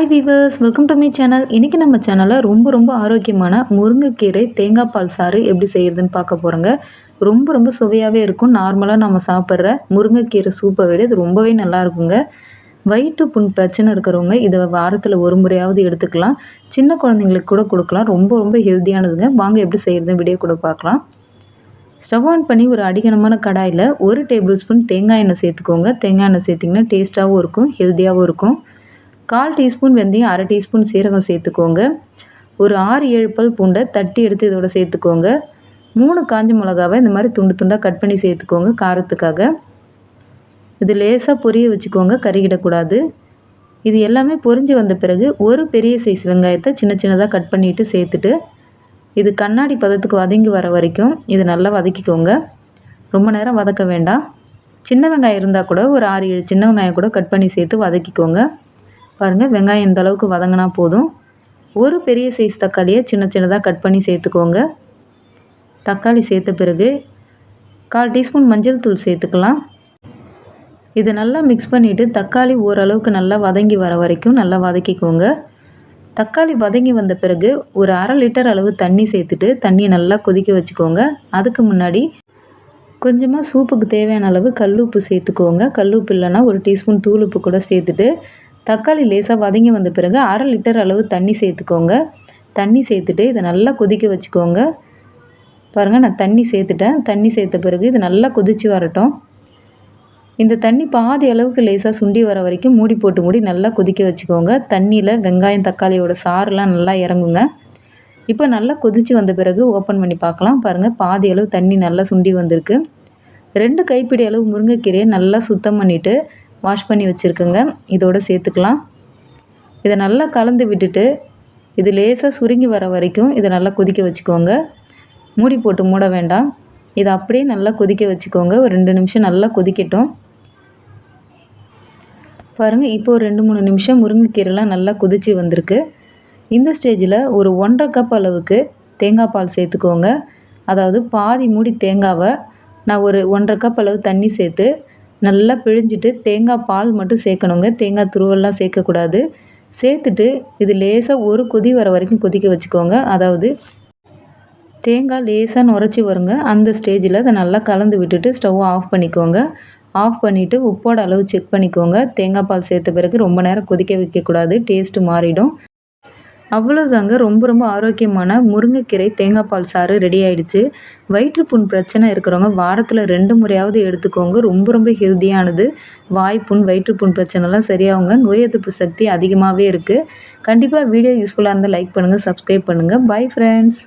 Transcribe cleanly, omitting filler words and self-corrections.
Hi viewers, welcome to my channel. இன்றைக்கி நம்ம சேனலில் ரொம்ப ஆரோக்கியமான முருங்கைக்கீரை தேங்காய் பால் சாறு எப்படி செய்கிறதுன்னு பார்க்க போகிறோங்க. ரொம்ப சுவையாகவே இருக்கும். நார்மலாக நம்ம சாப்பிட்ற முருங்கைக்கீரை சூப்பை விட இது ரொம்பவே நல்லா இருக்குங்க. வயிற்று புண் பிரச்சனை இருக்கிறவங்க இதை வாரத்தில் ஒரு முறையாவது எடுத்துக்கலாம். சின்ன குழந்தைங்களுக்கு கூட கொடுக்கலாம். ரொம்ப ஹெல்த்தியானதுங்க. வாங்க எப்படி செய்கிறதுன்னு வீடியோ கூட பார்க்கலாம். ஸ்டவ் ஆன் பண்ணி ஒரு அடிகனமான கடாயில் 1 டேபிள் ஸ்பூன் தேங்காய் எண்ணெய் சேர்த்துக்கோங்க. தேங்காய் எண்ணெய் சேர்த்திங்கன்னா டேஸ்ட்டாகவும் இருக்கும், ஹெல்த்தியாகவும் இருக்கும். 1/4 டீஸ்பூன் வெந்தயம், 1/2 டீஸ்பூன் சீரகம் சேர்த்துக்கோங்க. ஒரு 6-7 பல் பூண்டை தட்டி எடுத்து இதோட சேர்த்துக்கோங்க. 3 காஞ்ச மிளகாவை இந்த மாதிரி துண்டாக கட் பண்ணி சேர்த்துக்கோங்க காரத்துக்காக. இது லேசாக பொரிய வச்சுக்கோங்க, கருகிடக்கூடாது. இது எல்லாமே பொரிஞ்சு வந்த பிறகு ஒரு பெரிய சைஸ் வெங்காயத்தை சின்னதாக கட் பண்ணிவிட்டு சேர்த்துட்டு இது கண்ணாடி பதத்துக்கு வதங்கி வர வரைக்கும் இது நல்லா வதக்கிக்கோங்க. ரொம்ப நேரம் வதக்க வேண்டாம். சின்ன வெங்காயம் இருந்தால் கூட ஒரு 6-7 சின்ன வெங்காயம் கூட கட் பண்ணி சேர்த்து வதக்கிக்கோங்க. பாருங்கள், வெங்காயம் இந்த அளவுக்கு வதங்கினா போதும். ஒரு பெரிய சைஸ் தக்காளியை சின்னதாக கட் பண்ணி சேர்த்துக்கோங்க. தக்காளி சேர்த்த பிறகு 1/4 டீஸ்பூன் மஞ்சள் தூள் சேர்த்துக்கலாம். இதை நல்லா மிக்ஸ் பண்ணிவிட்டு தக்காளி ஓரளவுக்கு நல்லா வதங்கி வர வரைக்கும் நல்லா வதக்கிக்கோங்க. தக்காளி வதங்கி வந்த பிறகு ஒரு 1/2 லிட்டர் அளவு தண்ணி சேர்த்துட்டு தண்ணியை நல்லா கொதிக்க வச்சுக்கோங்க. அதுக்கு முன்னாடி கொஞ்சமாக சூப்புக்கு தேவையான அளவு கல்லுப்பு சேர்த்துக்கோங்க. கல்லுப்பு இல்லைன்னா ஒரு டீஸ்பூன் தூளுப்பு கூட சேர்த்துட்டு தக்காளி லேசாக வதங்கி வந்த பிறகு 1/2 லிட்டர் அளவு தண்ணி சேர்த்துக்கோங்க. தண்ணி சேர்த்துட்டு இதை நல்லா கொதிக்க வச்சுக்கோங்க. பாருங்கள், நான் தண்ணி சேர்த்துட்டேன். தண்ணி சேர்த்த பிறகு இது நல்லா கொதித்து வரட்டும். இந்த தண்ணி பாதி அளவுக்கு லேசாக சுண்டி வர வரைக்கும் மூடி நல்லா கொதிக்க வச்சுக்கோங்க. தண்ணியில் வெங்காயம் தக்காளியோட சாறுலாம் நல்லா இறங்குங்க. இப்போ நல்லா கொதித்து வந்த பிறகு ஓப்பன் பண்ணி பார்க்கலாம். பாருங்கள், பாதி அளவு தண்ணி நல்லா சுண்டி வந்திருக்கு. 2 கைப்பிடி அளவு முருங்கைக்கீரையை நல்லா சுத்தம் பண்ணிவிட்டு வாஷ் பண்ணி வச்சுருக்குங்க. இதோடு சேர்த்துக்கலாம். இதை நல்லா கலந்து விட்டுட்டு இது லேசாக சுருங்கி வர வரைக்கும் இதை நல்லா கொதிக்க வச்சுக்கோங்க. மூட வேண்டாம். இதை அப்படியே நல்லா கொதிக்க வச்சுக்கோங்க. ஒரு 2 நிமிஷம் நல்லா கொதிக்கட்டும். பாருங்கள், இப்போ ஒரு 2-3 நிமிஷம் முருங்கைக்கீரைலாம் நல்லா கொதித்து வந்திருக்கு. இந்த ஸ்டேஜில் ஒரு 1/2 கப் அளவுக்கு தேங்காய் பால் சேர்த்துக்கோங்க. அதாவது பாதி மூடி தேங்காவை நான் ஒரு 1/2 கப் அளவு தண்ணி சேர்த்து நல்லா பிழிஞ்சிட்டு தேங்காய் பால் மட்டும் சேர்க்கணுங்க. தேங்காய் துருவெல்லாம் சேர்க்கக்கூடாது. சேர்த்துட்டு இது லேசாக ஒரு கொதி வர வரைக்கும் கொதிக்க வச்சுக்கோங்க. அதாவது தேங்காய் லேசாக நுரைச்சி வருங்க. அந்த ஸ்டேஜில் அதை நல்லா கலந்து விட்டுட்டு ஸ்டவ் ஆஃப் பண்ணிக்கோங்க. ஆஃப் பண்ணிவிட்டு உப்போட அளவு செக் பண்ணிக்கோங்க. தேங்காய் பால் சேர்த்த பிறகு ரொம்ப நேரம் கொதிக்க வைக்கக்கூடாது, டேஸ்ட்டு மாறிடும். அவ்வளோதாங்க, ரொம்ப ஆரோக்கியமான முருங்கைக்கீரை தேங்காய் பால் சாறு ரெடி ஆகிடுச்சு. வயிற்றுப்புண் பிரச்சனை இருக்கிறவங்க வாரத்தில் 2 முறையாவது எடுத்துக்கோங்க. ரொம்ப ஹெல்த்தியானது. வாய்ப்புண் வயிற்றுப்புண் பிரச்சனைலாம் சரியாகுங்க. நோய் எதிர்ப்பு சக்தி அதிகமாகவே இருக்குது. கண்டிப்பாக வீடியோ யூஸ்ஃபுல்லாக இருந்தால் லைக் பண்ணுங்கள், சப்ஸ்கிரைப் பண்ணுங்கள். Bye friends.